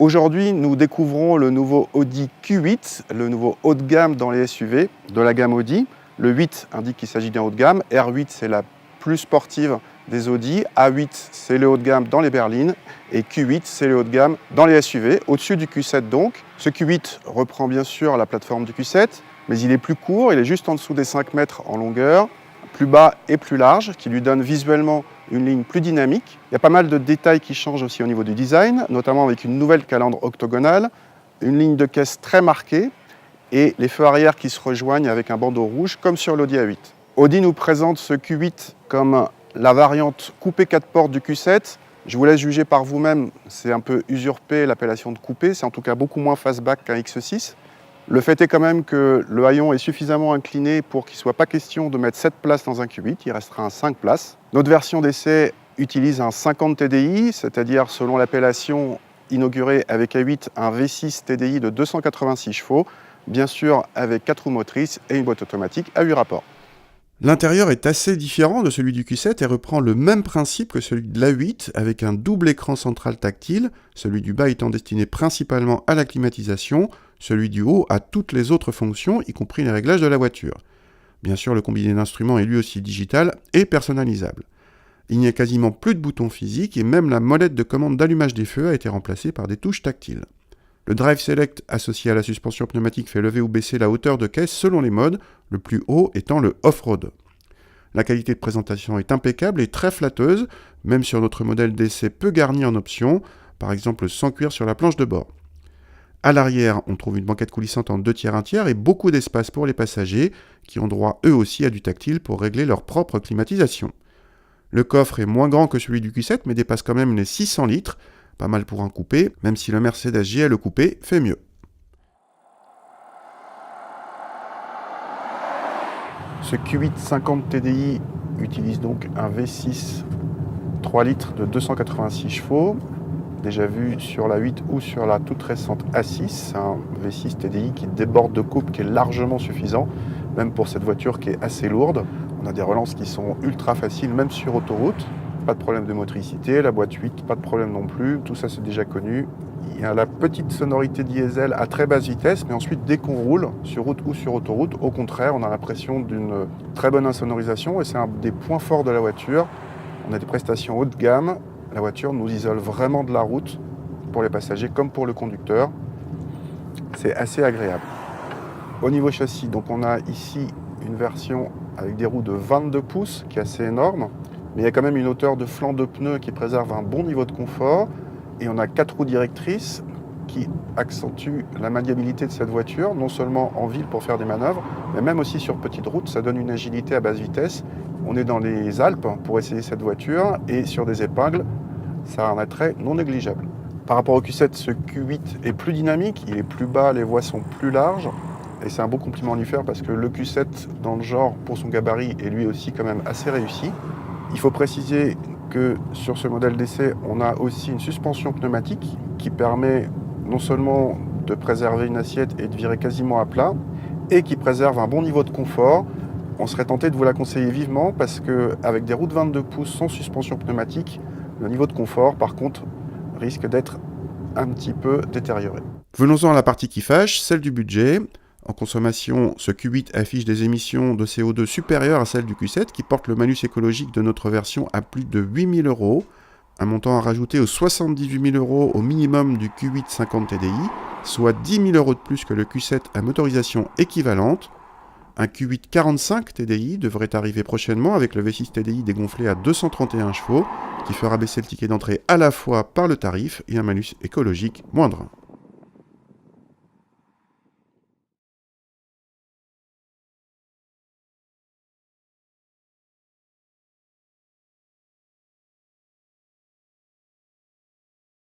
Aujourd'hui, nous découvrons le nouveau Audi Q8, le nouveau haut de gamme dans les SUV de la gamme Audi. Le 8 indique qu'il s'agit d'un haut de gamme, R8 c'est la plus sportive des Audi, A8 c'est le haut de gamme dans les berlines et Q8 c'est le haut de gamme dans les SUV, au-dessus du Q7 donc. Ce Q8 reprend bien sûr la plateforme du Q7, mais il est plus court, il est juste en dessous des 5 mètres en longueur, plus bas et plus large, qui lui donne visuellement une ligne plus dynamique. Il y a pas mal de détails qui changent aussi au niveau du design, notamment avec une nouvelle calandre octogonale, une ligne de caisse très marquée et les feux arrière qui se rejoignent avec un bandeau rouge comme sur l'Audi A8. Audi nous présente ce Q8 comme la variante coupé 4 portes du Q7. Je vous laisse juger par vous-même, c'est un peu usurpé l'appellation de coupé, c'est en tout cas beaucoup moins fastback qu'un X6. Le fait est quand même que le haillon est suffisamment incliné pour qu'il ne soit pas question de mettre 7 places dans un Q8, il restera un 5 places. Notre version d'essai utilise un 50 TDI, c'est-à-dire selon l'appellation inaugurée avec A8, un V6 TDI de 286 chevaux, bien sûr avec 4 roues motrices et une boîte automatique à 8 rapports. L'intérieur est assez différent de celui du Q7 et reprend le même principe que celui de l'A8 avec un double écran central tactile, celui du bas étant destiné principalement à la climatisation, celui du haut à toutes les autres fonctions, y compris les réglages de la voiture. Bien sûr, le combiné d'instruments est lui aussi digital et personnalisable. Il n'y a quasiment plus de boutons physiques et même la molette de commande d'allumage des feux a été remplacée par des touches tactiles. Le Drive Select associé à la suspension pneumatique fait lever ou baisser la hauteur de caisse selon les modes, le plus haut étant le off-road. La qualité de présentation est impeccable et très flatteuse, même sur notre modèle d'essai peu garni en options, par exemple sans cuir sur la planche de bord. À l'arrière, on trouve une banquette coulissante en 2/3, 1/3 et beaucoup d'espace pour les passagers, qui ont droit eux aussi à du tactile pour régler leur propre climatisation. Le coffre est moins grand que celui du Q7, mais dépasse quand même les 600 litres, pas mal pour un coupé, même si le Mercedes GLE coupé fait mieux. Ce Q8 50 TDI utilise donc un V6 3 litres de 286 chevaux, déjà vu sur la 8 ou sur la toute récente A6. C'est un V6 TDI qui déborde de couple, qui est largement suffisant, même pour cette voiture qui est assez lourde. On a des relances qui sont ultra faciles, même sur autoroute. Pas de problème de motricité, la boîte 8, pas de problème non plus, tout ça c'est déjà connu. Il y a la petite sonorité diesel à très basse vitesse, mais ensuite dès qu'on roule, sur route ou sur autoroute, au contraire, on a l'impression d'une très bonne insonorisation et c'est un des points forts de la voiture. On a des prestations haut de gamme, la voiture nous isole vraiment de la route, pour les passagers comme pour le conducteur. C'est assez agréable. Au niveau châssis, donc on a ici une version avec des roues de 22 pouces, qui est assez énorme. Mais il y a quand même une hauteur de flanc de pneus qui préserve un bon niveau de confort. Et on a 4 roues directrices qui accentuent la maniabilité de cette voiture, non seulement en ville pour faire des manœuvres, mais même aussi sur petite route. Ça donne une agilité à basse vitesse. On est dans les Alpes pour essayer cette voiture et sur des épingles, ça a un attrait non négligeable. Par rapport au Q7, ce Q8 est plus dynamique, il est plus bas, les voies sont plus larges. Et c'est un beau compliment à lui faire parce que le Q7, dans le genre, pour son gabarit, est lui aussi quand même assez réussi. Il faut préciser que sur ce modèle d'essai, on a aussi une suspension pneumatique qui permet non seulement de préserver une assiette et de virer quasiment à plat, et qui préserve un bon niveau de confort. On serait tenté de vous la conseiller vivement parce qu'avec des roues de 22 pouces sans suspension pneumatique, le niveau de confort, par contre, risque d'être un petit peu détérioré. Venons-en à la partie qui fâche, celle du budget. En consommation, ce Q8 affiche des émissions de CO2 supérieures à celles du Q7 qui porte le malus écologique de notre version à plus de 8 000 €, un montant à rajouter aux 78 000 € au minimum du Q8 50 TDI, soit 10 000 € de plus que le Q7 à motorisation équivalente. Un Q8 45 TDI devrait arriver prochainement avec le V6 TDI dégonflé à 231 chevaux, qui fera baisser le ticket d'entrée à la fois par le tarif et un malus écologique moindre.